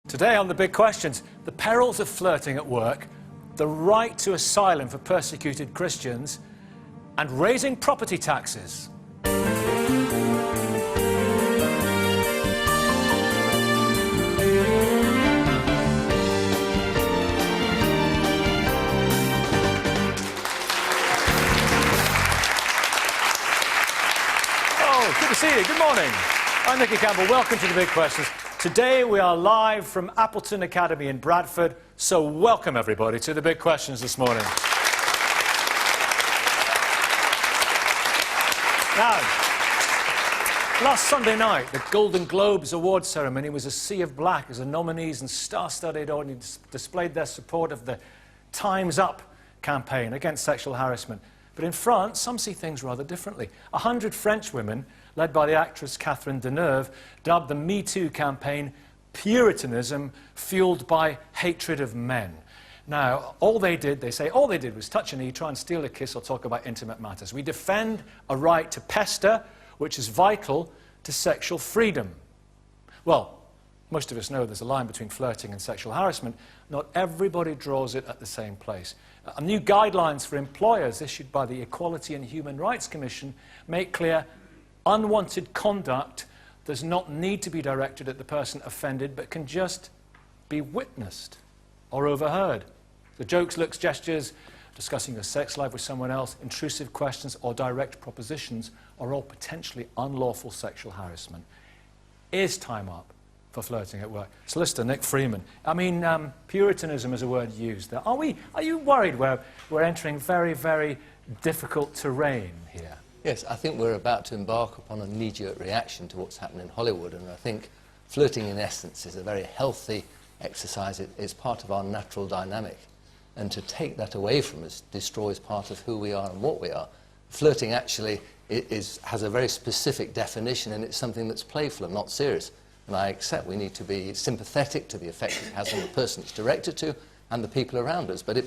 Today on the Big Questions, the perils of flirting at work, the right to asylum for persecuted Christians, and raising property taxes. Oh, good to see you. Good morning. I'm Nicky Campbell. Welcome to the Big Questions. Today we are live from Appleton Academy in Bradford, so welcome everybody to the Big Questions this morning. Now, last Sunday night, the Golden Globes award ceremony was a sea of black as the nominees and star-studded audience displayed their support of the Time's Up campaign against sexual harassment. But in France, some see things rather differently. 100 French women, led by the actress Catherine Deneuve, dubbed the Me Too campaign Puritanism fueled by hatred of men. Now, they say all they did was touch a knee, try and steal a kiss, or talk about intimate matters. We defend a right to pester, which is vital to sexual freedom. Well, most of us know there's a line between flirting and sexual harassment. Not everybody draws it at the same place. New guidelines for employers issued by the Equality and Human Rights Commission make clear unwanted conduct does not need to be directed at the person offended, but can just be witnessed or overheard. The jokes, looks, gestures, discussing your sex life with someone else, intrusive questions or direct propositions are all potentially unlawful sexual harassment. Is time up for flirting at work? Solicitor Nick Freeman. I mean, Puritanism is a word used there. Are you worried we're entering very, very difficult terrain here? Yes, I think we're about to embark upon a knee-jerk reaction to what's happened in Hollywood, and I think flirting in essence is a very healthy exercise. It's part of our natural dynamic, and to take that away from us destroys part of who we are and what we are. Flirting actually has a very specific definition, and it's something that's playful and not serious. And I accept we need to be sympathetic to the effect it has on the person it's directed to and the people around us, but it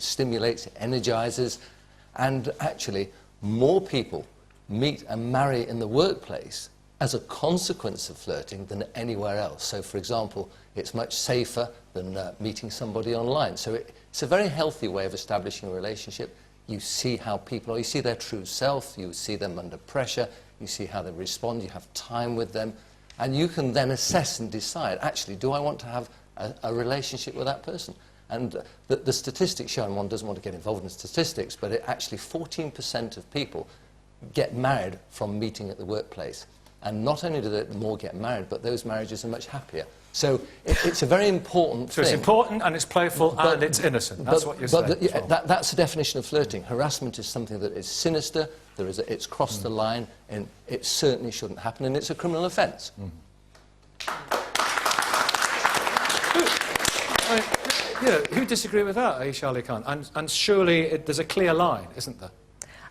stimulates, it energizes, and actually more people meet and marry in the workplace as a consequence of flirting than anywhere else. So, for example, it's much safer than meeting somebody online. So it's a very healthy way of establishing a relationship. You see how people are, you see their true self, you see them under pressure, you see how they respond, you have time with them, and you can then assess and decide, actually, do I want to have a relationship with that person? And the statistics show, and one doesn't want to get involved in statistics, but actually 14% of people get married from meeting at the workplace. And not only do they more get married, but those marriages are much happier. So it's a very important thing. So it's important, and it's playful, and it's innocent. That's what you're saying. But that's the definition of flirting. Harassment is something that is sinister, it's crossed the line, and it certainly shouldn't happen, and it's a criminal offence. Who disagree with that, Aisha Ali Khan? And surely there's a clear line, isn't there?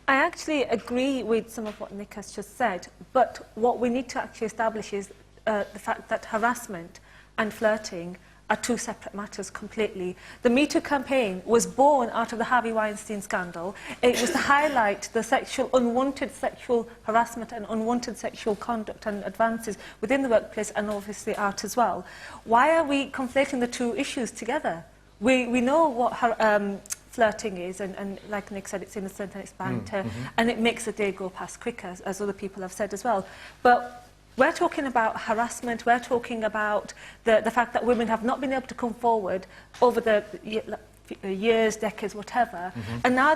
I actually agree with some of what Nick has just said, but what we need to actually establish is the fact that harassment and flirting are two separate matters completely. The Me Too campaign was born out of the Harvey Weinstein scandal. It was to highlight the unwanted sexual harassment and unwanted sexual conduct and advances within the workplace and obviously out as well. Why are we conflating the two issues together? We know what flirting is, and like Nick said, it's innocent and it's banter, and it makes the day go past quicker, as other people have said as well. But we're talking about harassment, we're talking about the fact that women have not been able to come forward over the years, decades, whatever, and now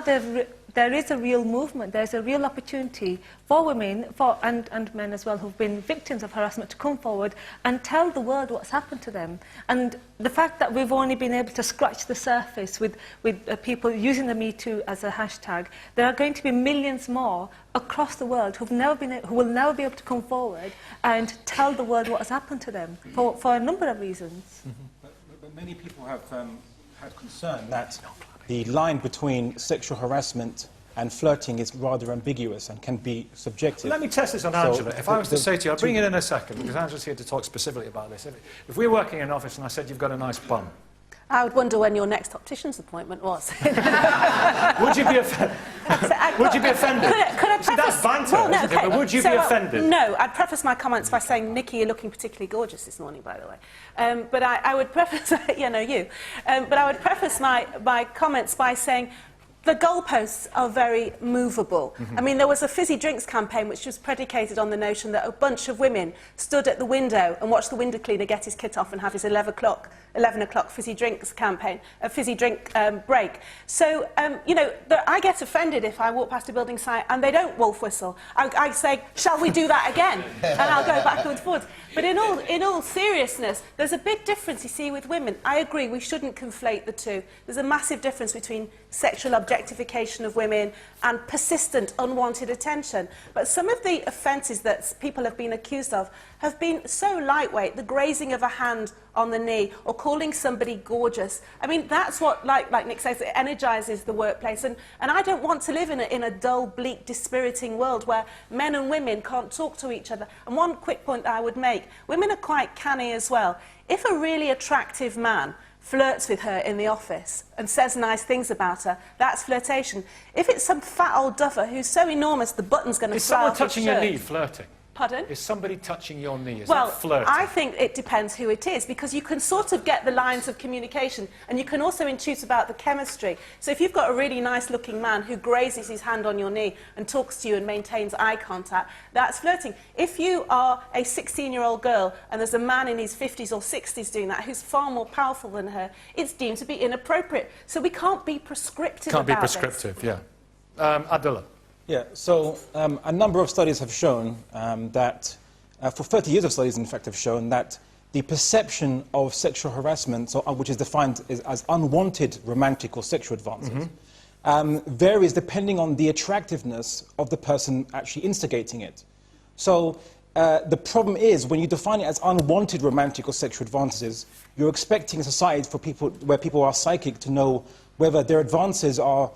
there is a real movement, there's a real opportunity for women and men as well who've been victims of harassment to come forward and tell the world what's happened to them. And the fact that we've only been able to scratch the surface with people using the Me Too as a hashtag, there are going to be millions more across the world who will never be able to come forward and tell the world what has happened to them for a number of reasons. But many people have had concern that the line between sexual harassment and flirting is rather ambiguous and can be subjective. Let me test this on Angela. If I was to say to you, I'll bring it in a second, because Angela's here to talk specifically about this. If we're working in an office and I said, you've got a nice bum, I would wonder when your next optician's appointment was. Would you be offended? Could I See, that's banter, well, no, isn't it? okay. But would you be offended? No, I'd preface my comments by saying, Nikki, you're looking particularly gorgeous this morning, by the way. But I would preface, yeah, no, you. But I would preface my comments by saying, the goalposts are very movable. I mean, there was a fizzy drinks campaign which was predicated on the notion that a bunch of women stood at the window and watched the window cleaner get his kit off and have his 11 o'clock fizzy drinks campaign, a fizzy drink break. So, you know, I get offended if I walk past a building site and they don't wolf whistle. I say, shall we do that again? And I'll go backwards and forwards. But in all seriousness, there's a big difference, you see, with women. I agree, we shouldn't conflate the two. There's a massive difference between sexual objectification of women and persistent, unwanted attention. But some of the offences that people have been accused of have been so lightweight, the grazing of a hand on the knee or calling somebody gorgeous. I mean, that's what, like Nick says, it energises the workplace. And I don't want to live in a dull, bleak, dispiriting world where men and women can't talk to each other. And one quick point I would make, women are quite canny as well. If a really attractive man flirts with her in the office and says nice things about her, that's flirtation. If it's some fat old duffer who's so enormous the button's going to fly off his shirt... Is someone touching your knee flirting? Pardon? Is somebody touching your knee? Is that flirting? Well, I think it depends who it is, because you can sort of get the lines of communication, and you can also intuit about the chemistry. So if you've got a really nice-looking man who grazes his hand on your knee and talks to you and maintains eye contact, that's flirting. If you are a 16-year-old girl and there's a man in his 50s or 60s doing that who's far more powerful than her, it's deemed to be inappropriate. So we can't be prescriptive about this. Can't be prescriptive, yeah. Abdullah. Yeah, so a number of studies have shown that, for 30 years of studies, in fact, have shown that the perception of sexual harassment, so, which is defined as unwanted romantic or sexual advances, varies depending on the attractiveness of the person actually instigating it. So the problem is, when you define it as unwanted romantic or sexual advances, you're expecting a society where people are psychic to know whether their advances are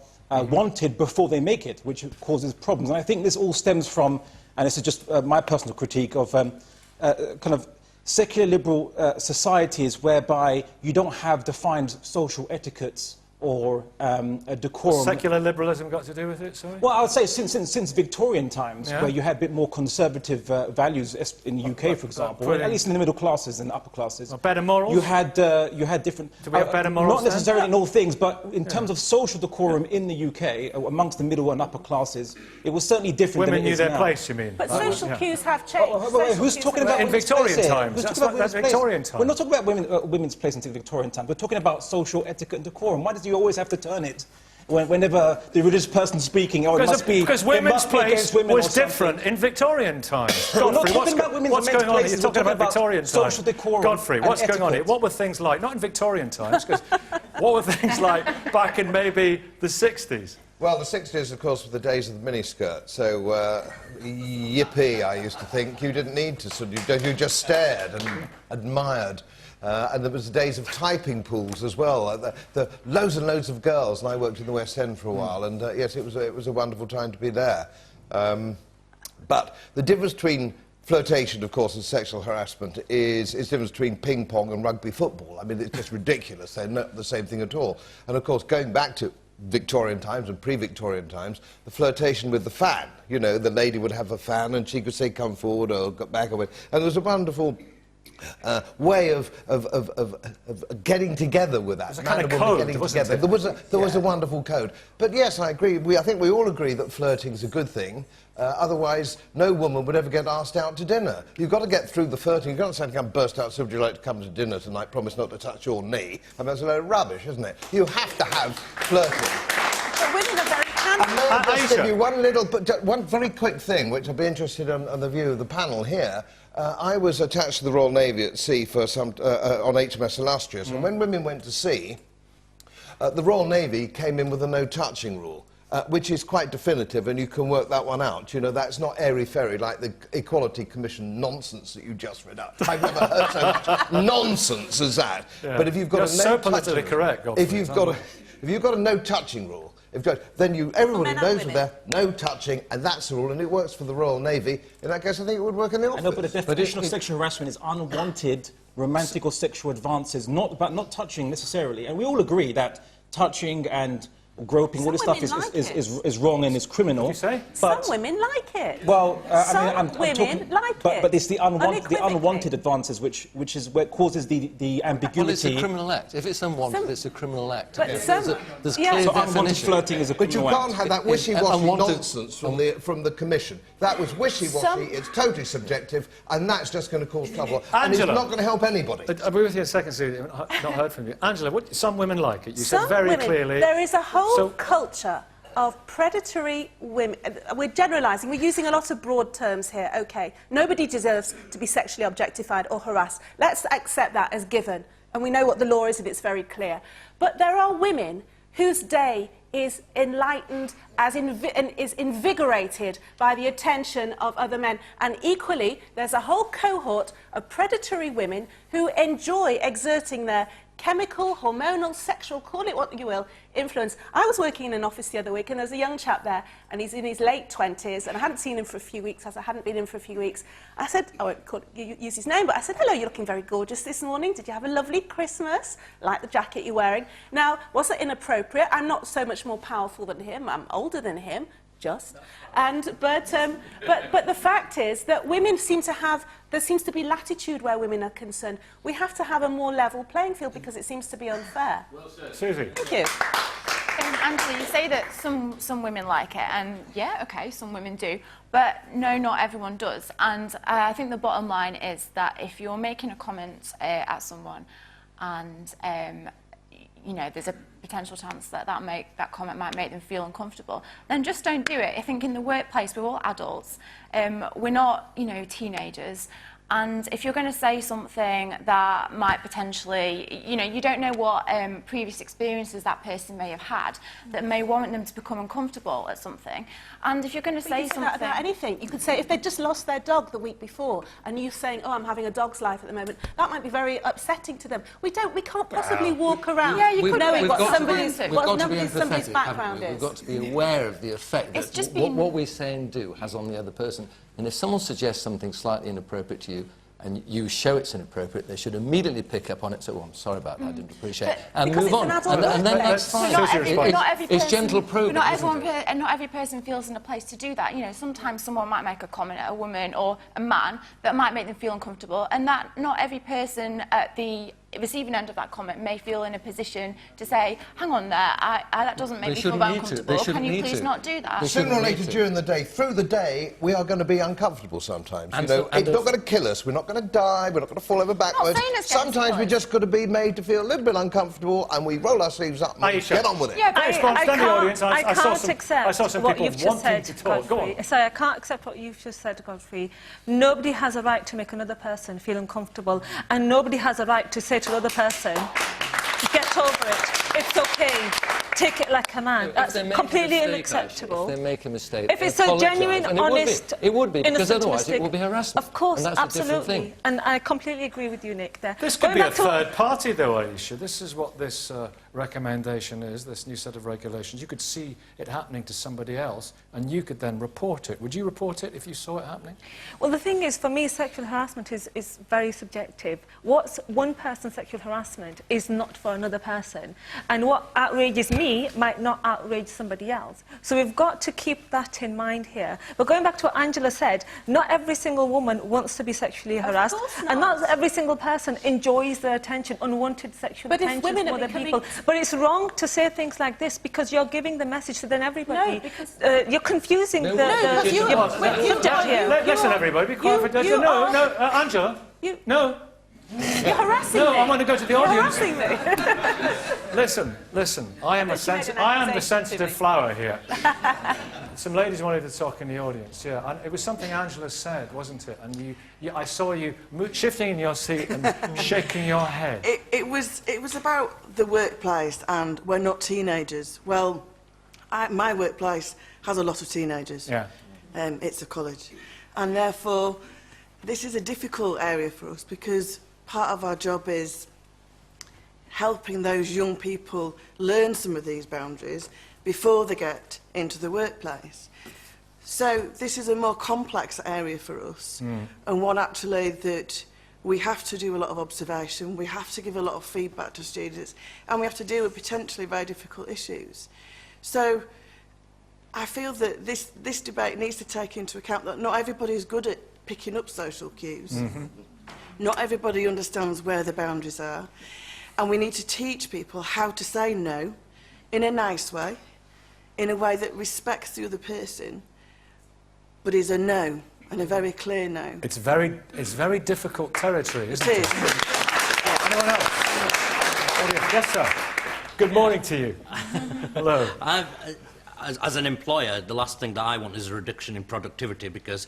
wanted before they make it, which causes problems. And I think this all stems from, and this is just my personal critique of kind of secular liberal societies whereby you don't have defined social etiquettes or a decorum. What's secular liberalism got to do with it, sorry? Well, I would say since Victorian times, where you had a bit more conservative values in the UK, for example, at least in the middle classes and upper classes. Better morals? You had different... Do we have better morals Not necessarily in all things, but in terms of social decorum in the UK, amongst the middle and upper classes, it was certainly different than it is now. Women knew their place, you mean? But social cues have changed. Who's talking about in Victorian times? That's Victorian times. We're not talking about women's place in Victorian times. We're talking about social etiquette and decorum. Why does you always have to turn it whenever the religious person speaking? Oh, it must be because women's place was something. different in Victorian times. Godfrey, what's going on here? You're talking about Victorian times. Social decorum. Godfrey, what's going on here? What were things like? Not in Victorian times, because what were things like back in maybe the 60s? Well, the 60s, of course, were the days of the miniskirt, so yippee, I used to think. You didn't need to, you just stared and admired. And there was the days of typing pools as well. The loads and loads of girls, and I worked in the West End for a while, and yes, it was a wonderful time to be there. But the difference between flirtation, of course, and sexual harassment is the difference between ping pong and rugby football. I mean, it's just ridiculous. They're not the same thing at all. And of course, going back to Victorian times and pre-Victorian times, the flirtation with the fan. You know, the lady would have a fan and she could say, come forward or go back away. And there was a wonderful way of getting together with that. There's a kind of code, wasn't it? There was a wonderful code. But yes, I agree. I think we all agree that flirting is a good thing. Otherwise, no woman would ever get asked out to dinner. You've got to get through the flirting. You've got to say, come burst out, so would you like to come to dinner tonight? Promise not to touch your knee. I mean, that's a load of rubbish, isn't it? You have to have flirting. But women are very handy. And may I just give you one very quick thing, which I'd be interested in on the view of the panel here. I was attached to the Royal Navy at sea for on HMS Illustrious, and when women went to sea, the Royal Navy came in with a no-touching rule, which is quite definitive, and you can work that one out. You know, that's not airy-fairy like the Equality Commission nonsense that you just read out. I've never heard so much nonsense as that. Yeah. But if you've got You're so politically correct, Godfrey, if you've got a no-touching rule, then everybody knows there, no touching, and that's the rule, and it works for the Royal Navy. In that case, I think it would work in the office. I know, but the definition of sexual harassment is unwanted romantic or sexual advances, not touching necessarily. And we all agree that touching and groping, all this Some stuff women like is wrong and is criminal. What did you say? But, some women like it. well, Some I'm women talking, like it. but it's the Unequivocally. unwanted advances which is what causes the ambiguity. Well, it's a criminal act. If it's unwanted, it's a criminal act. But some- There's yeah. clear So unwanted definition. flirting is a But you criminal can't act. have that wishy-washy unwanted- nonsense from the Commission. That was wishy-washy, Some- it's totally subjective, and that's just going to cause trouble. And it's Angela. not going to help anybody. I'll be with you in a second, Susie. I've not heard from you. Angela, some women like it. You Some said very women, clearly. there is a whole So- culture of predatory women. We're generalising. We're using a lot of broad terms here. OK, nobody deserves to be sexually objectified or harassed. Let's accept that as given. And we know what the law is, and it's very clear. But there are women whose day is enlightened and is invigorated by the attention of other men. And equally, there's a whole cohort of predatory women who enjoy exerting their chemical, hormonal, sexual, call it what you will, influence. I was working in an office the other week, and there's a young chap there, and he's in his late 20s, and I hadn't seen him for a few weeks, as I hadn't been in for a few weeks. I said, I won't use his name, but I said, hello, you're looking very gorgeous this morning. Did you have a lovely Christmas? Like the jacket you're wearing. Now, was it inappropriate? I'm not so much more powerful than him. I'm older than him. Just. But the fact is that women seem to have, there seems to be latitude where women are concerned. We have to have a more level playing field because it seems to be unfair. Well said. Susie. Thank you. Angela, you say that some women like it, and yeah, okay, some women do, but no, not everyone does. And I think the bottom line is that if you're making a comment at someone and you know, there's a potential chance that that comment might make them feel uncomfortable, then just don't do it. I think in the workplace, we're all adults. We're not, you know, teenagers. And if you're going to say something that might potentially, you know, you don't know what previous experiences that person may have had that may warrant them to become uncomfortable at something. And if you're going to say something... that about anything. You could say, if they'd just lost their dog the week before, and you saying, oh, I'm having a dog's life at the moment, that might be very upsetting to them. We can't possibly walk around knowing what somebody's background is. We've got to be aware of the effect that what we say and do has on the other person. And if someone suggests something slightly inappropriate to you, and you show it's inappropriate, they should immediately pick up on it, say, oh, I'm sorry about that, I didn't appreciate it, and move on. And then that's fine. It's gentle progress. Not every person feels in a place to do that. You know, sometimes someone might make a comment at a woman or a man that might make them feel uncomfortable, and that not every person at the receiving end of that comment may feel in a position to say, hang on there, that doesn't make me feel very uncomfortable. Can you please not do that? Sooner or later during the day, through the day, we are going to be uncomfortable sometimes. You know, it's not going to kill us, we're not going to die, we're not going to fall over backwards. Sometimes we've just got to be made to feel a little bit uncomfortable, and we roll our sleeves up and get on with it. Yeah, but I can't accept what you've just said, Godfrey. Sorry, I can't accept what you've just said, Godfrey. Nobody has a right to make another person feel uncomfortable, and nobody has a right to say to another person, get over it, it's okay, take it like a man. That's completely unacceptable. If they make a mistake, if it's a genuine, honest, it would be, because otherwise mistake, it will be harassment. Of course, and that's absolutely. A different thing. And I completely agree with you, Nick, there. This could be a third party, though, Aisha. This is what this recommendation is, this new set of regulations. You could see it happening to somebody else, and you could then report it. Would you report it if you saw it happening? Well, the thing is, for me, sexual harassment is very subjective. What's one person's sexual harassment is not for another person. And what outrages me might not outrage somebody else. So we've got to keep that in mind here. But going back to what Angela said, not every single woman wants to be sexually harassed. And not every single person enjoys their attention, unwanted sexual attention from other people. But it's wrong to say things like this because you're giving the message to then everybody. No, because... you're confusing Listen, everybody, be quiet for a second. Angela. No. You're harassing me. No, I want to go to the audience. You're harassing me. Listen. I am the sensitive flower here. Some ladies wanted to talk in the audience, yeah. And it was something Angela said, wasn't it? And I saw you shifting in your seat and shaking your head. It was about the workplace, and we're not teenagers. Well, my workplace has a lot of teenagers. Yeah. It's a college. And therefore, this is a difficult area for us because part of our job is helping those young people learn some of these boundaries before they get into the workplace. So this is a more complex area for us, and one actually that we have to do a lot of observation, we have to give a lot of feedback to students, and we have to deal with potentially very difficult issues. So I feel that this debate needs to take into account that not everybody is good at picking up social cues. Not everybody understands where the boundaries are. And we need to teach people how to say no in a nice way, in a way that respects the other person, but is a no, and a very clear no. It's very difficult territory, isn't it? It is. Anyone else? Yes, sir. Good morning to you. Hello. As an employer, the last thing that I want is a reduction in productivity, because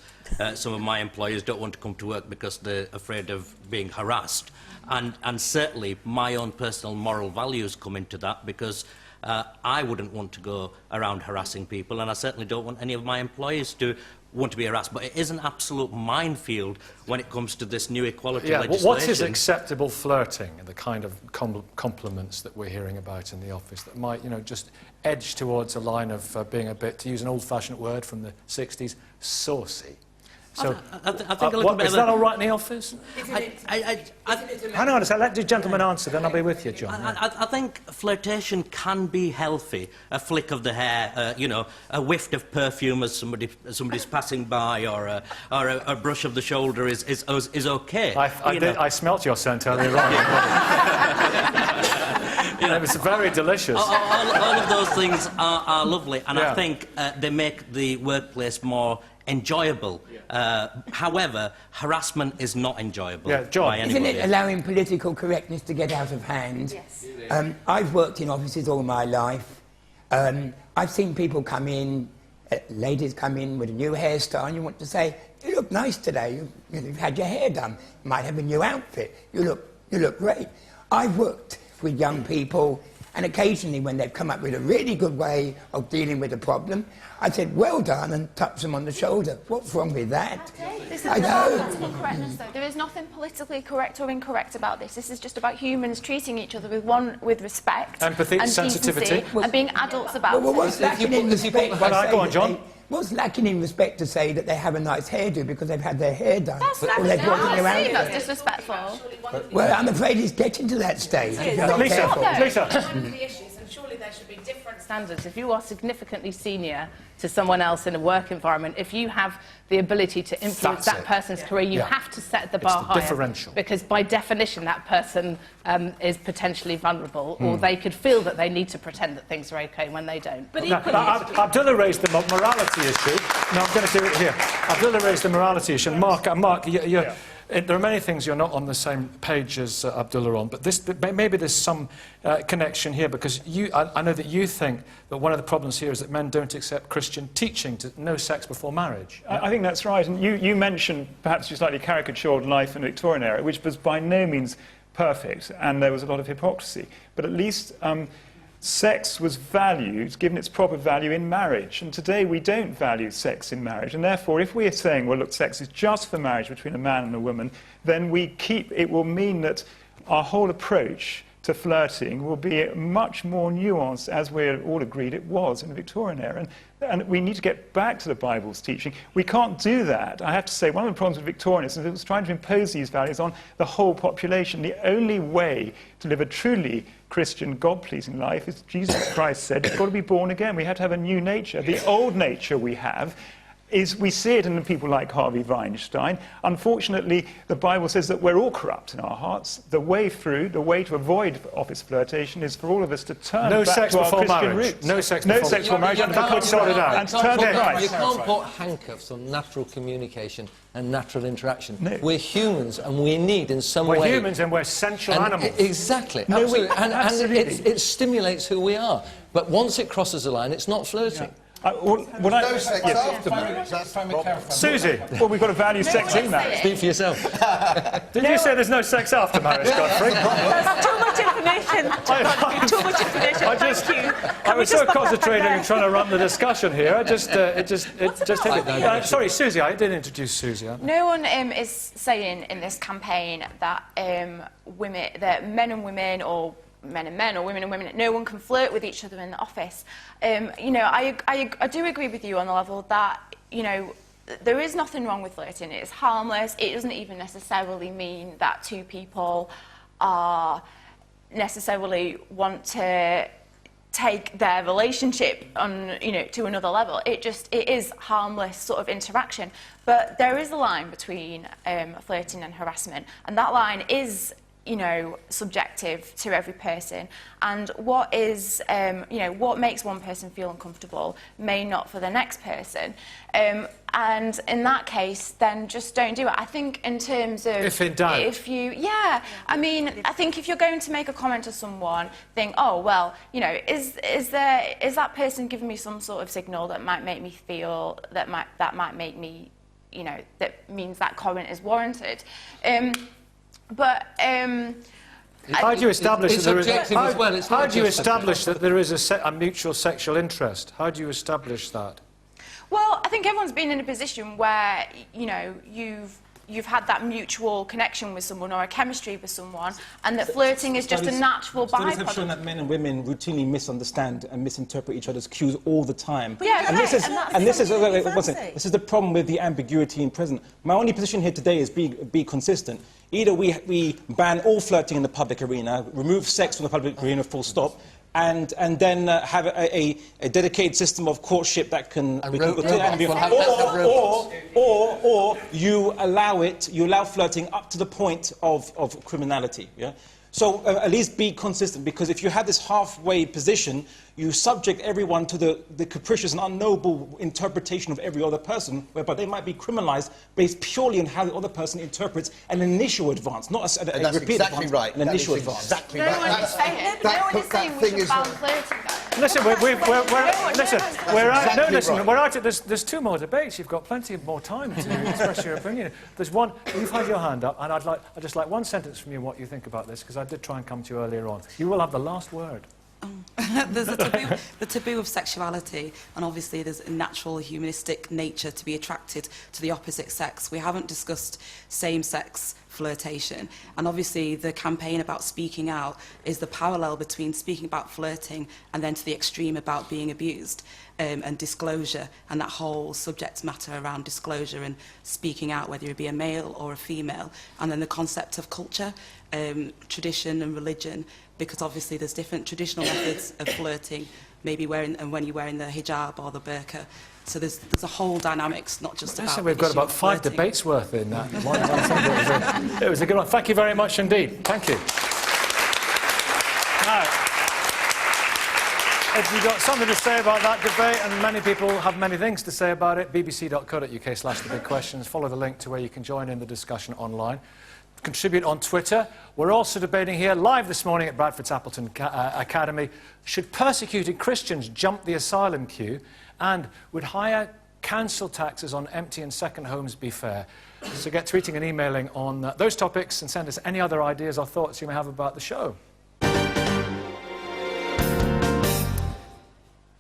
some of my employers don't want to come to work because they're afraid of being harassed. And certainly my own personal moral values come into that, because I wouldn't want to go around harassing people, and I certainly don't want any of my employees to want to be harassed. But it is an absolute minefield when it comes to this new equality legislation. What is acceptable flirting, and the kind of compliments that we're hearing about in the office that might, just edge towards a line of being a bit, to use an old-fashioned word from the 60s, saucy? So, I think a little bit is that all right in the office? Hang on, so let the gentleman answer, then I'll be with you, John. I think flirtation can be healthy. A flick of the hair, a whiff of perfume as somebody's passing by, or a brush of the shoulder is okay. I smelt your scent earlier on. It was very delicious. All of those things are lovely, and I think they make the workplace more enjoyable. However, harassment is not enjoyable by anybody. Isn't it allowing political correctness to get out of hand? Yes. I've worked in offices all my life. I've seen people come in, ladies come in with a new hairstyle, and you want to say, "You look nice today. You've had your hair done. You might have a new outfit. You look great." I've worked with young people, and occasionally when they've come up with a really good way of dealing with a problem, I said, "Well done," and touch them on the shoulder. What's wrong with that? This is about political correctness, though. There is nothing politically correct or incorrect about this. This is just about humans treating each other with respect, empathy, and sensitivity, and being adults about it. What's lacking in respect? Go on, John. What's lacking in respect to say that they have a nice hairdo because they've had their hair done? That's disrespectful. Well, I'm afraid it's getting to that stage. Lisa. Surely there should be different standards. If you are significantly senior to someone else in a work environment, if you have the ability to influence that person's career, you have to set the bar higher. Differential. Because by definition, that person is potentially vulnerable, or they could feel that they need to pretend that things are okay when they don't. But Abdullah raised the morality issue. No, I'm going to do it here. Abdullah raised the morality issue. And Mark, there are many things you're not on the same page as Abdullah on, but maybe there's some connection here, because I know that you think that one of the problems here is that men don't accept Christian teaching to no sex before marriage. I think that's right. And you mentioned perhaps your slightly caricatured life in the Victorian era, which was by no means perfect, and there was a lot of hypocrisy. But at least sex was valued, given its proper value in marriage. And today we don't value sex in marriage. And therefore, if we are saying, well, look, sex is just for marriage between a man and a woman, then it will mean that our whole approach to flirting will be much more nuanced, as we're all agreed it was in the Victorian era. And we need to get back to the Bible's teaching. We can't do that. I have to say, one of the problems with Victorianism is it was trying to impose these values on the whole population. The only way to live a truly Christian, God-pleasing life, as Jesus Christ said, you've got to be born again. We have to have a new nature. The old nature we have we see it in people like Harvey Weinstein. Unfortunately, the Bible says that we're all corrupt in our hearts. The way to avoid office flirtation is for all of us to turn back to our Christian roots. No sex before marriage. You can't put handcuffs on natural communication and natural interaction. No. We're humans, and we need, in some way... We're humans, and we're sensual animals. Exactly. No, absolutely. And it stimulates who we are. But once it crosses the line, it's not flirting. Yeah. No sex after marriage. Susie. Well, we've got to value sex in marriage. Speak for yourself. Did you say there's no sex after marriage, Godfrey? There's too much information. Too much information. I was so concentrating on trying to run the discussion here. It just hit me. Sorry, Susie. I did introduce Susie. No one is saying in this campaign that men and women, or men and men, or women and women, no one can flirt with each other in the office. I do agree with you on the level that, there is nothing wrong with flirting. It's harmless. It doesn't even necessarily mean that two people are necessarily want to take their relationship on, you know, to another level. It is harmless sort of interaction. But there is a line between flirting and harassment, and that line is, you know, subjective to every person. And what is, you know, what makes one person feel uncomfortable may not for the next person. And in that case, then just don't do it. I think in terms of... If in doubt. I mean, I think if you're going to make a comment to someone, think, oh, well, you know, is that person giving me some sort of signal that might make me feel, that might make me, you know, that means that comment is warranted. How do you establish that there is... How do you establish that there is a mutual sexual interest? How do you establish that? Well, I think everyone's been in a position where, you know, you've had that mutual connection with someone or a chemistry with someone, and that flirting is just a natural byproduct. Studies have shown that men and women routinely misunderstand and misinterpret each other's cues all the time. Yeah, and this is the problem with the ambiguity in present. My only position here today is be consistent. Either we ban all flirting in the public arena, remove sex from the public arena, full stop, and then have a dedicated system of courtship that can... Or you allow flirting up to the point of criminality. Yeah? So at least be consistent, because if you have this halfway position, you subject everyone to the capricious and unknowable interpretation of every other person, whereby they might be criminalised based purely on how the other person interprets an initial advance, not a repeat exactly advance, right. an initial advance. Exactly No right. one is saying it. No one is saying we should ban flirting, though. Listen, we're out at there's two more debates. You've got plenty more time to express your opinion. There's one, you've had your hand up, and I'd just like one sentence from you what you think about this, because I did try and come to you earlier on. You will have the last word. There's the taboo of sexuality, and obviously there's a natural humanistic nature to be attracted to the opposite sex. We haven't discussed same-sex flirtation, and obviously the campaign about speaking out is the parallel between speaking about flirting and then to the extreme about being abused, and disclosure, and that whole subject matter around disclosure and speaking out, whether it be a male or a female, and then the concept of culture, tradition and religion, because obviously there's different traditional methods of flirting, maybe when you're wearing the hijab or the burqa. So there's a whole dynamics, not just about... We've got about 5 debates worth in that. It was a good one. Thank you very much indeed. Thank you. Now, if you've got something to say about that debate, and many people have many things to say about it, bbc.co.uk/The Big Questions. Follow the link to where you can join in the discussion online. Contribute on Twitter. We're also debating here live this morning at Bradford's Appleton Academy. Should persecuted Christians jump the asylum queue? And would higher council taxes on empty and second homes be fair? So get tweeting and emailing on those topics, and send us any other ideas or thoughts you may have about the show.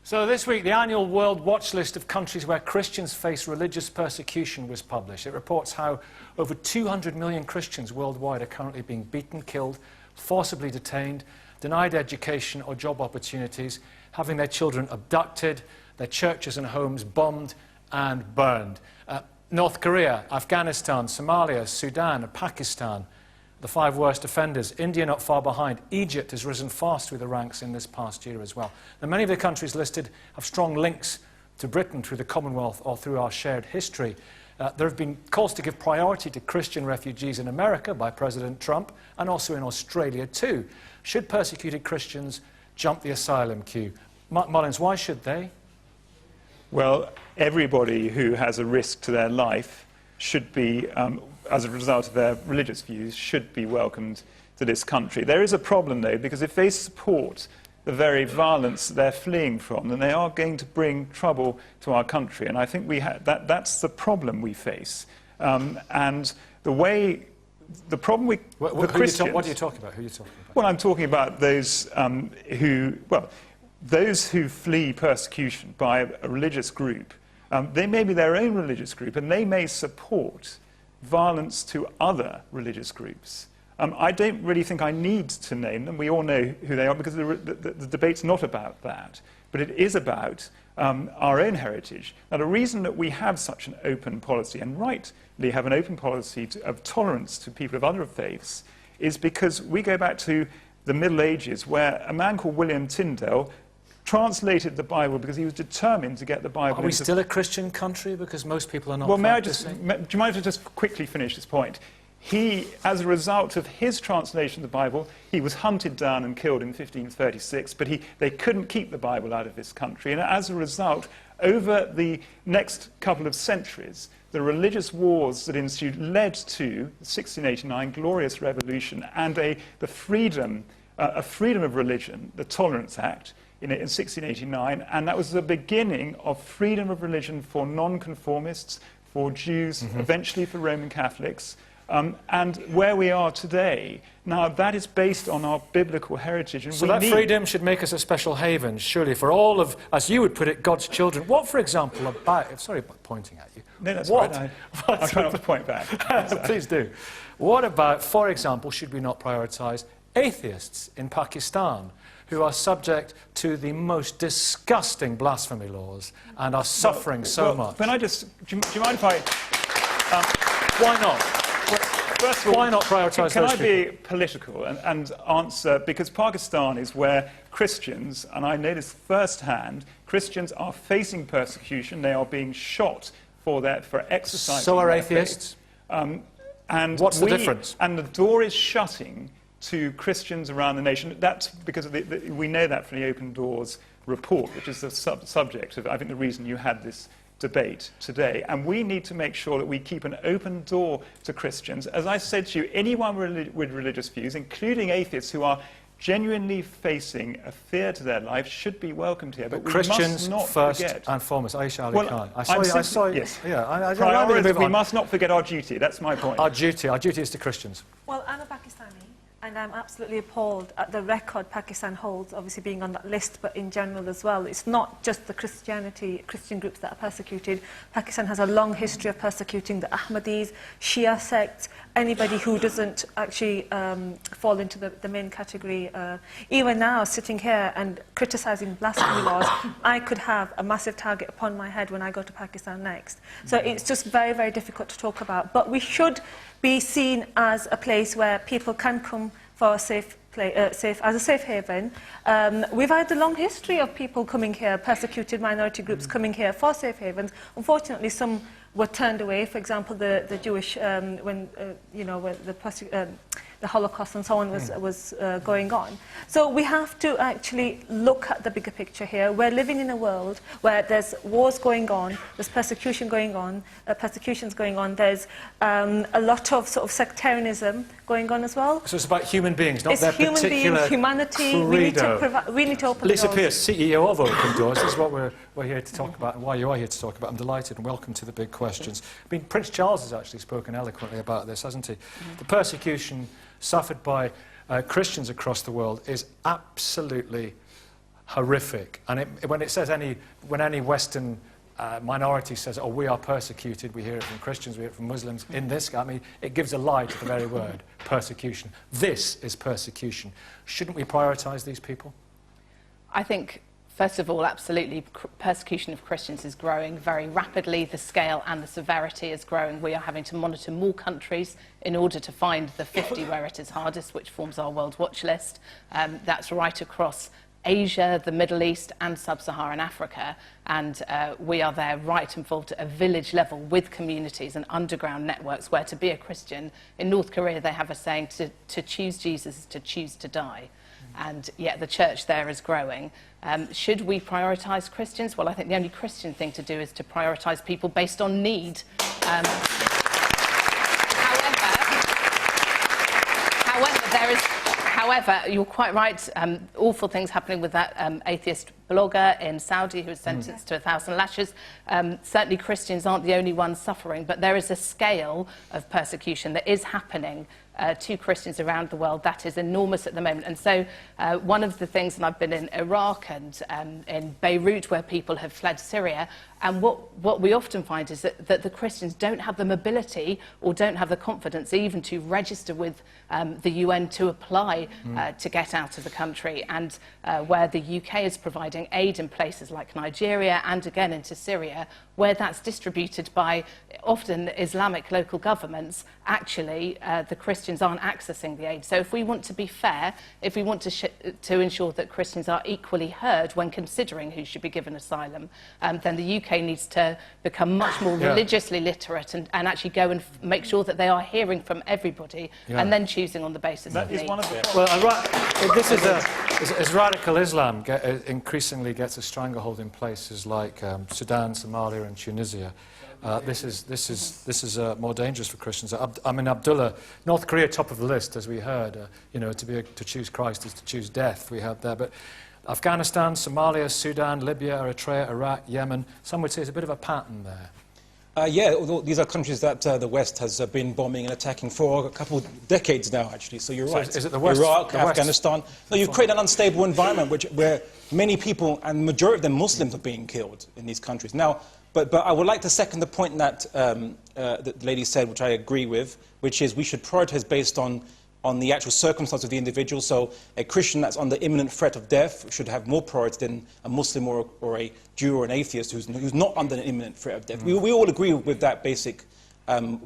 So this week, the annual World Watch List of countries where Christians face religious persecution was published. It reports how over 200 million Christians worldwide are currently being beaten, killed, forcibly detained, denied education or job opportunities, having their children abducted, their churches and homes bombed and burned. North Korea, Afghanistan, Somalia, Sudan, and Pakistan, the 5 worst offenders. India not far behind. Egypt has risen fast through the ranks in this past year as well. Now, many of the countries listed have strong links to Britain through the Commonwealth or through our shared history. There have been calls to give priority to Christian refugees in America by President Trump, and also in Australia too. Should persecuted Christians jump the asylum queue? Mark Mullins, why should they? Well, everybody who has a risk to their life should be, as a result of their religious views, should be welcomed to this country. There is a problem, though, because if they support the very violence they're fleeing from, then they are going to bring trouble to our country. And I think that's the problem we face. And the problem with Christians... What are you talking about? Who are you talking about? Well, I'm talking about those those who flee persecution by a religious group. They may be their own religious group, and they may support violence to other religious groups. I don't really think I need to name them. We all know who they are, because the debate's not about that. But it is about our own heritage. Now, the reason that we have such an open policy, and rightly have an open policy of tolerance to people of other faiths, is because we go back to the Middle Ages, where a man called William Tyndale translated the Bible because he was determined to get the Bible. Are we still a Christian country? Because most people are not. Well, do you mind if I just quickly finish this point? He, as a result of his translation of the Bible, he was hunted down and killed in 1536, but they couldn't keep the Bible out of this country. And as a result, over the next couple of centuries, the religious wars that ensued led to the 1689 Glorious Revolution and a freedom of religion, the Tolerance Act, in 1689, and that was the beginning of freedom of religion for nonconformists, for Jews, eventually for Roman Catholics. And where we are today, now that is based on our biblical heritage. And so that freedom should make us a special haven, surely, for all of, as you would put it, God's children. What, for example, about... Sorry about pointing at you. No, that's right. I'll try not to point back. Please do. What about, for example, should we not prioritise atheists in Pakistan who are subject to the most disgusting blasphemy laws and are suffering so much? Can I just... Do you mind if I... Why not? First of all, why not prioritise those people? Can I be political and answer, because Pakistan is where Christians, and I know this firsthand, Christians are facing persecution. They are being shot for exercising. So are atheists. And what's the difference? And the door is shutting to Christians around the nation. That's because we know that from the Open Doors report, which is the subject of, I think, the reason you had this debate today. And we need to make sure that we keep an open door to Christians. As I said to you, anyone with religious views, including atheists who are genuinely facing a fear to their life, should be welcomed here. But Christians we must not first forget. And foremost, Aisha Ali Khan. Yes. We must not forget our duty. That's my point. Our duty is to Christians. Well, I'm a Pakistani, and I'm absolutely appalled at the record Pakistan holds, obviously being on that list, but in general as well. It's not just the Christian groups that are persecuted. Pakistan has a long history of persecuting the Ahmadis, Shia sects, anybody who doesn't actually fall into the main category. Even now, sitting here and criticising blasphemy laws, I could have a massive target upon my head when I go to Pakistan next. So it's just very, very difficult to talk about. But we should be seen as a place where people can come for a safe haven. We've had a long history of people coming here, persecuted minority groups coming here for safe havens. Unfortunately, some were turned away. For example, the Jewish, when the Holocaust and so on was going on. So we have to actually look at the bigger picture here. We're living in a world where there's wars going on, there's persecutions going on, there's a lot of sort of sectarianism going on as well. So it's about human beings, not their human particular beings, humanity. credo. We need to open Lisa doors. Pearce, CEO of Open Doors. This is what we're here to talk about, and why you are here to talk about. I'm delighted, and welcome to the Big Questions. I mean, Prince Charles has actually spoken eloquently about this, hasn't he? The persecution suffered by Christians across the world is absolutely horrific. And when any Western minority says, "Oh, we are persecuted," we hear it from Christians, we hear it from Muslims. In this, I mean, it gives a lie to the very word, persecution. This is persecution. Shouldn't we prioritise these people? I think, first of all, absolutely, persecution of Christians is growing very rapidly. The scale and the severity is growing. We are having to monitor more countries in order to find the 50 where it is hardest, which forms our World Watch List. That's right across Asia, the Middle East and Sub-Saharan Africa, and we are there right involved at a village level with communities and underground networks where to be a Christian, in North Korea they have a saying, to choose Jesus is to choose to die. And yet the church there is growing. Should we prioritise Christians? Well, I think the only Christian thing to do is to prioritise people based on need. However, you're quite right, awful things happening with that atheist blogger in Saudi who was sentenced to 1,000 lashes. Certainly Christians aren't the only ones suffering, but there is a scale of persecution that is happening to Christians around the world that is enormous at the moment. And so one of the things, and I've been in Iraq and in Beirut where people have fled Syria, and what we often find is that the Christians don't have the mobility or don't have the confidence even to register with the UN to apply to get out of the country. And where the UK is providing aid in places like Nigeria and again into Syria, where that's distributed by often Islamic local governments, actually the Christians Christians aren't accessing the aid. So if we want to be fair, if we want to ensure that Christians are equally heard when considering who should be given asylum, then the UK needs to become much more religiously literate and actually go and make sure that they are hearing from everybody and then choosing on the basis of need. Well, this is as radical Islam increasingly gets a stranglehold in places like Sudan, Somalia and Tunisia. This is more dangerous for Christians. I mean, Abdullah, North Korea, top of the list, as we heard. You know, to choose Christ is to choose death. We have there, but Afghanistan, Somalia, Sudan, Libya, Eritrea, Iraq, Yemen. Some would say it's a bit of a pattern there. Yeah, although these are countries that the West has been bombing and attacking for a couple of decades now, actually. So you're right. Is it the West? Iraq, Afghanistan. No, you've created an unstable environment where many people, and the majority of them Muslims, are being killed in these countries. Now, but I would like to second the point that the lady said, which I agree with, which is we should prioritise based on the actual circumstance of the individual. So a Christian that's under imminent threat of death should have more priority than a Muslim or a Jew or an atheist who's not under an imminent threat of death. We all agree with that basic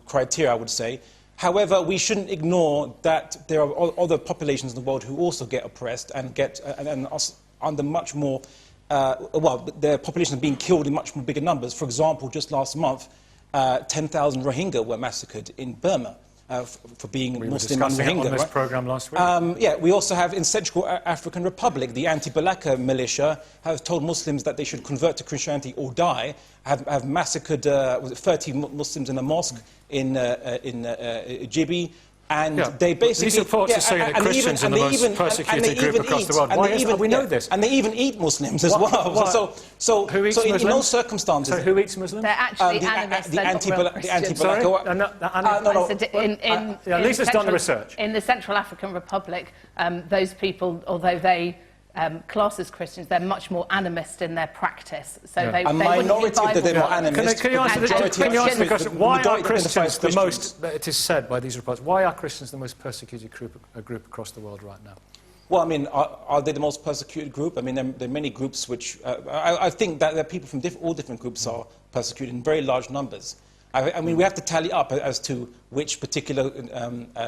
criteria, I would say. However, we shouldn't ignore that there are other populations in the world who also get oppressed and get under much more... their population is being killed in much more bigger numbers. For example, just last month, 10,000 Rohingya were massacred in Burma. For being Muslim and Rohingya. On this programme last week. Yeah, we also have in Central African Republic, the anti-Balaka militia have told Muslims that they should convert to Christianity or die, have massacred 30 Muslims in a mosque in Djibi. And they basically... These reports are saying that Christians are the most persecuted group across the world. We know this. And they even eat Muslims as well. So in no circumstances... So who eats Muslims? They're actually animists. The anti-Balaka... Lisa's done the research. In the Central African Republic, those people, although they... class as Christians, they're much more animist in their practice. So they a minority of they're more animist. Can you answer the question? Why are Christians the most, it is said by these reports, why are Christians the most persecuted group across the world right now? Well, I mean, are they the most persecuted group? I mean, there are many groups which... I think that there are people from all different groups are persecuted in very large numbers. I mean, we have to tally up as to which particular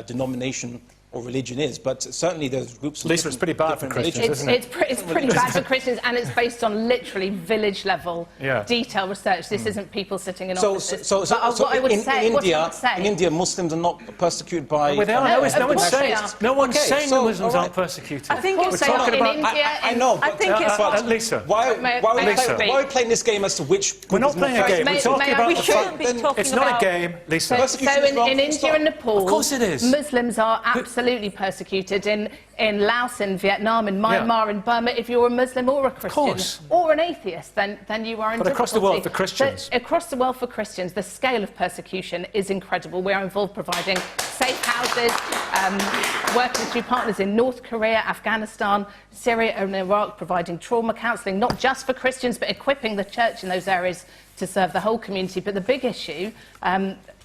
denomination or religion is, but certainly there's groups... Lisa, it's pretty bad for Christians, isn't it? It's pretty bad for Christians, and it's based on literally village-level, detailed research. This isn't people sitting in offices. So in India, Muslims are not persecuted by... Well, no one's saying the Muslims aren't persecuted. I think it's in India... I know, but Lisa... Why are we playing this game as to which... We're not playing a game, we're talking about... It's not a game, Lisa. So in India and Nepal... Of course it is. Muslims are absolutely persecuted in Laos, in Vietnam, in Myanmar, in Burma. If you're a Muslim or a Christian or an atheist, then you are in difficulty. But across the world for Christians? Across the world for Christians, the scale of persecution is incredible. We are involved providing safe houses, working through partners in North Korea, Afghanistan, Syria and Iraq, providing trauma counselling, not just for Christians, but equipping the church in those areas to serve the whole community. But the big issue...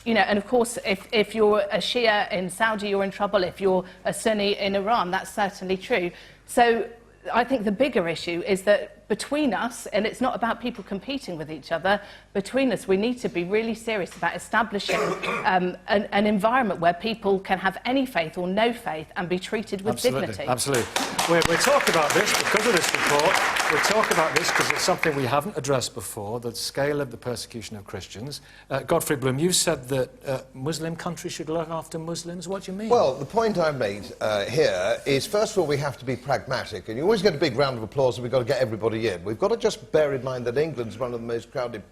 you know, and of course, if you're a Shia in Saudi, you're in trouble. If you're a Sunni in Iran, that's certainly true. So I think the bigger issue is that between us, and it's not about people competing with each other, between us we need to be really serious about establishing an environment where people can have any faith or no faith and be treated with dignity. Absolutely. We'll talk about this because of this report. We'll talk about this because it's something we haven't addressed before, the scale of the persecution of Christians. Godfrey Bloom, you said that Muslim countries should look after Muslims. What do you mean? Well, the point I made here is, first of all, we have to be pragmatic, and you always get a big round of applause and we've got to get everybody in. We've got to just bear in mind that England's one of the most crowded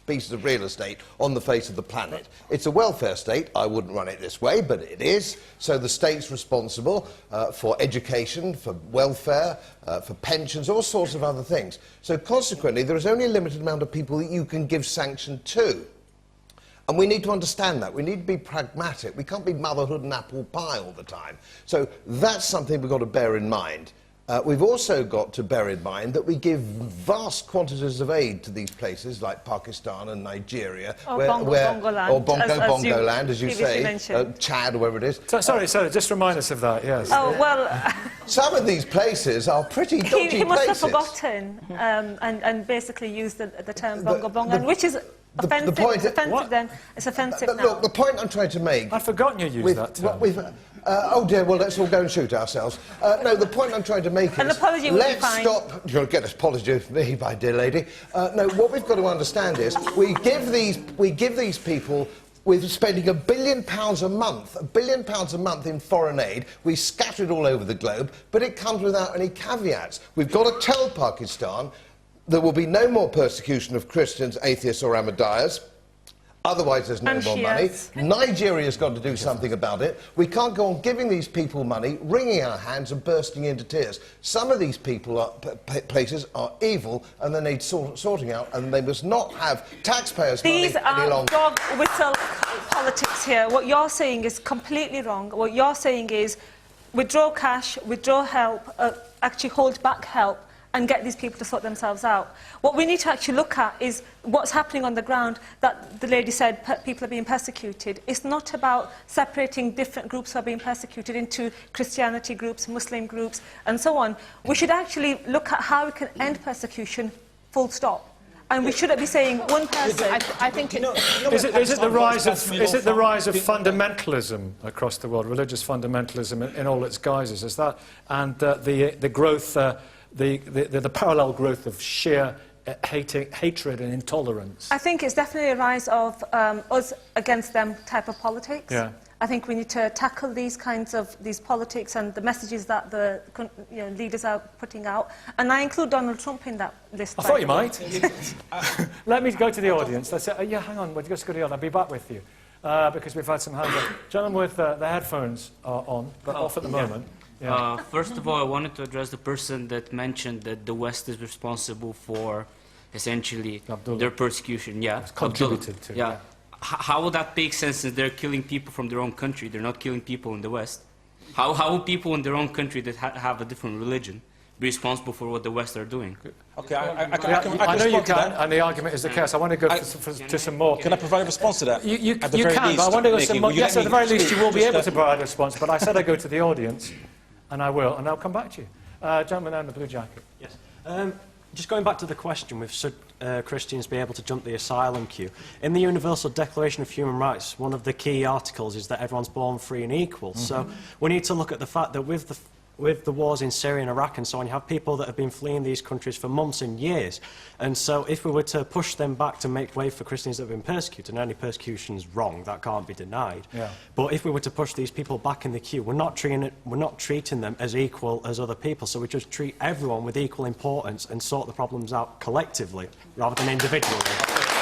pieces of real estate on the face of the planet. It's a welfare state. I wouldn't run it this way, but it is. So the state's responsible for education, for welfare, for pensions, all sorts of other things. So consequently, there is only a limited amount of people that you can give sanction to. And we need to understand that. We need to be pragmatic. We can't be motherhood and apple pie all the time. So that's something we've got to bear in mind. We've also got to bear in mind that we give vast quantities of aid to these places like Pakistan and Nigeria. Or Bongo land, as you say, Chad or wherever it is. Sorry, just remind us of that, yes. Oh, well... Some of these places are pretty dodgy he must places. have forgotten and basically used the term Bongo, which is Offensive. point... It's offensive then. It's offensive now. Look, the point I'm trying to make... I've forgotten you used that term. Oh dear, well, let's all go and shoot ourselves. No, the point I'm trying to make is... An apology would be fine. Stop... You'll get an apology from me, my dear lady. No, what we've got to understand is we give these people... We're spending £1 billion a month, £1 billion a month in foreign aid. We scatter it all over the globe, but it comes without any caveats. We've got to tell Pakistan there will be no more persecution of Christians, atheists or Ahmadiyas. Otherwise, there's no more money. Nigeria's got to do something about it. We can't go on giving these people money, wringing our hands and bursting into tears. Some of these places are evil and they need sorting out, and they must not have taxpayers' money any longer. These are dog whistle politics here. What you're saying is completely wrong. What you're saying is withdraw cash, withdraw help, actually hold back help, and get these people to sort themselves out. What we need to actually look at is what's happening on the ground, that the lady said people are being persecuted. It's not about separating different groups who are being persecuted into Christianity groups, Muslim groups, and so on. We should actually look at how we can end persecution, full stop. And we shouldn't be saying one person... I think is it the rise of fundamentalism across the world, religious fundamentalism in all its guises? Is that... And the growth... The parallel growth of sheer hatred and intolerance. I think it's definitely a rise of us against them type of politics. Yeah. I think we need to tackle these kinds of politics and the messages that the leaders are putting out. And I include Donald Trump in that list. I thought you might. Let me go to the audience. Let's say, yeah, hang on, we'll just go to the audience. I'll be back with you because we've had some hands up. Gentlemen with the headphones are on, but off at the moment. Yeah. First of all, I wanted to address the person that mentioned that the West is responsible for, essentially, their persecution. Yeah, it's contributed to. Yeah. How would that make sense since they're killing people from their own country? They're not killing people in the West. How will people in their own country that have a different religion be responsible for what the West are doing? Okay, I know you can, and the argument is the case. I want to go to some more. Can I provide a response to that? You can, but I want to go to some more. Yes, at the very least, you will be able to provide a response, but I said I'd go to the audience. And I will, and I'll come back to you. Gentleman down in the blue jacket. Yes. Just going back to the question, should Christians be able to jump the asylum queue? In the Universal Declaration of Human Rights, one of the key articles is that everyone's born free and equal. So we need to look at the fact that with the wars in Syria and Iraq and so on, you have people that have been fleeing these countries for months and years. And so if we were to push them back to make way for Christians that have been persecuted, and any persecution is wrong, that can't be denied. Yeah. But if we were to push these people back in the queue, we're not treating them as equal as other people. So we just treat everyone with equal importance and sort the problems out collectively rather than individually.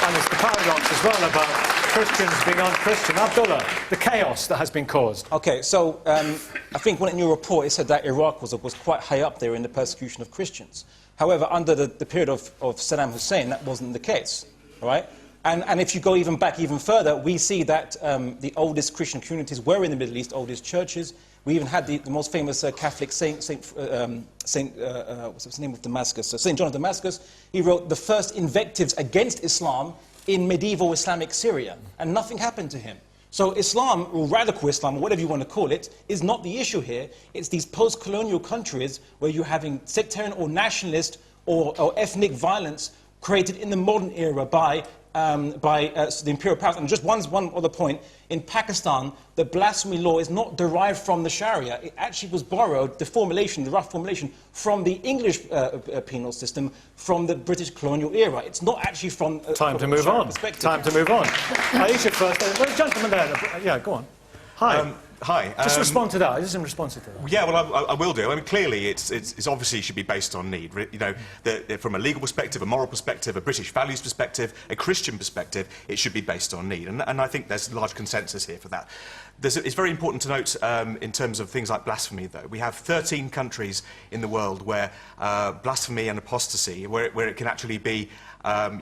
And it's the paradox as well about Christians being unchristian. Abdullah, the chaos that has been caused. Okay, so I think in your report it said that Iraq was quite high up there in the persecution of Christians. However, under the period of Saddam Hussein, that wasn't the case, right? And if you go even back even further, we see that the oldest Christian communities were in the Middle East, oldest churches. We even had the most famous Catholic saint, what's his name of Damascus? St. John of Damascus. He wrote the first invectives against Islam in medieval Islamic Syria, and nothing happened to him. So Islam, or radical Islam, or whatever you want to call it, is not the issue here. It's these post-colonial countries where you're having sectarian or nationalist or ethnic violence created in the modern era by the imperial powers. And just one other point. In Pakistan, the blasphemy law is not derived from the Sharia. It actually was borrowed, the rough formulation, from the English penal system from the British colonial era. It's not actually from Time to move on. Aisha first. Gentleman there. Yeah, go on. Hi. Hi. Just respond to that. This is in response to that. Yeah, well, I will do. I mean, clearly, it's obviously should be based on need. You know, from a legal perspective, a moral perspective, a British values perspective, a Christian perspective, it should be based on need. And I think there's large consensus here for that. It's very important to note, in terms of things like blasphemy, though, we have 13 countries in the world where blasphemy and apostasy, where it can actually be,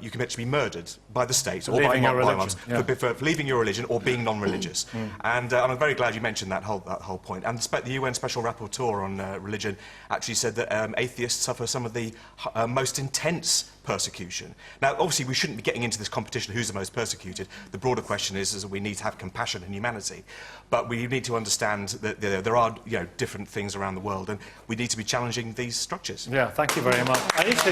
you can actually be murdered by the state or by Muslims for leaving your religion or being non-religious. And I'm very glad you mentioned that whole point. And the UN Special Rapporteur on religion actually said that atheists suffer some of the most intense persecution. Now, obviously, we shouldn't be getting into this competition who's the most persecuted. The broader question is that we need to have compassion and humanity. But we need to understand that there are different things around the world, and we need to be challenging these structures. Yeah, thank you very much. Aisha,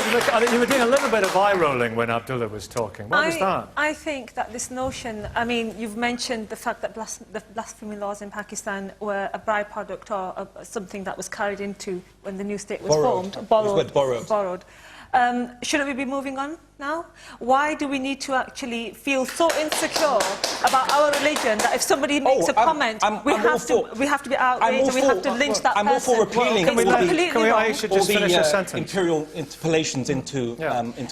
You were doing a little bit of eye-rolling when Abdullah was talking. What was that? I think that this notion, I mean, you've mentioned the fact that the blasphemy laws in Pakistan were a byproduct or something that was carried into when the new state was formed. Borrowed. Shouldn't we be moving on now? Why do we need to actually feel so insecure about our religion that if somebody makes a comment, we have to be outraged and we have to lynch that person? I'm all for repealing all the imperial interpolations into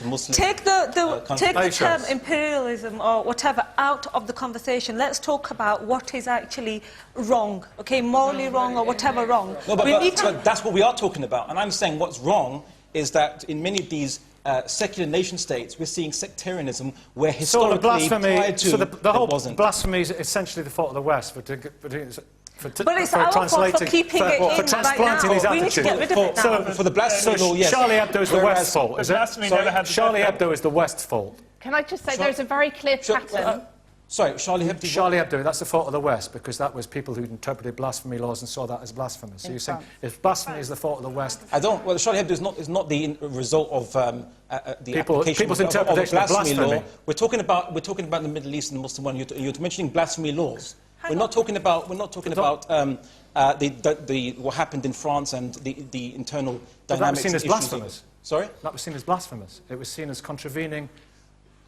Muslim Take the term imperialism or whatever out of the conversation. Let's talk about what is actually wrong, okay, morally wrong or whatever wrong. No, but that's what we are talking about. And I'm saying what's wrong is that in many of these secular nation states, we're seeing sectarianism where historically prior to the whole blasphemy is essentially the fault of the West but it's our fault for keeping it in transplanting right these now. attitudes. We need to get rid of it now. For the blasphemy law, yes. Charlie Hebdo is the West's fault, is it? Charlie Hebdo is the West's fault. Can I just say there's a very clear pattern. Sorry, Charlie Hebdo. Charlie Hebdo, that's the fault of the West, because that was people who interpreted blasphemy laws and saw that as blasphemous. So you're saying if blasphemy is the fault of the West... Well, Charlie Hebdo is not the result of the application people's interpretation of blasphemy law. We're talking about the Middle East and the Muslim one. You're mentioning blasphemy laws. We're not talking about what happened in France and the internal dynamics. That was seen as blasphemous. Sorry? That was seen as blasphemous. It was seen as contravening...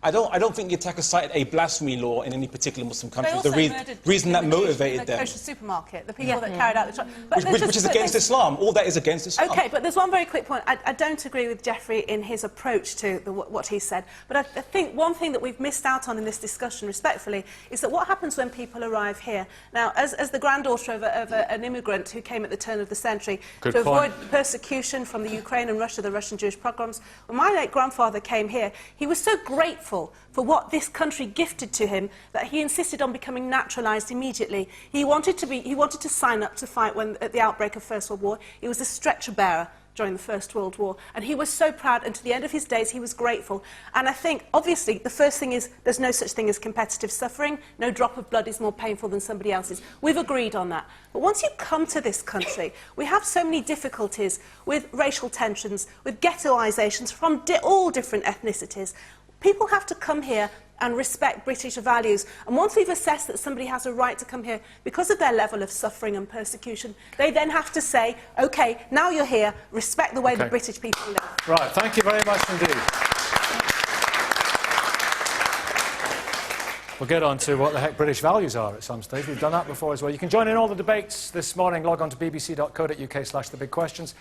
I don't think the attackers cited a blasphemy law in any particular Muslim country. The reason that motivated them. The kosher supermarket, the people that carried out the... Which is against Islam. All that is against Islam. OK, but there's one very quick point. I don't agree with Jeffrey in his approach to what he said, but I think one thing that we've missed out on in this discussion, respectfully, is that what happens when people arrive here. Now, as the granddaughter of an immigrant who came at the turn of the century to avoid persecution from the Ukraine and Russia, the Russian Jewish pogroms, when my late grandfather came here, he was so grateful for what this country gifted to him that he insisted on becoming naturalised immediately. He wanted to sign up to fight at the outbreak of First World War. He was a stretcher bearer during the First World War, and he was so proud, and to the end of his days he was grateful. And I think, obviously, the first thing is there's no such thing as competitive suffering. No drop of blood is more painful than somebody else's. We've agreed on that. But once you come to this country, we have so many difficulties with racial tensions, with ghettoisations from all different ethnicities. People have to come here and respect British values. And once we've assessed that somebody has a right to come here because of their level of suffering and persecution, they then have to say, OK, now you're here, respect the way the British people live. Right, thank you very much indeed. We'll get on to what the heck British values are at some stage. We've done that before as well. You can join in all the debates this morning. Log on to bbc.co.uk/thebigquestions.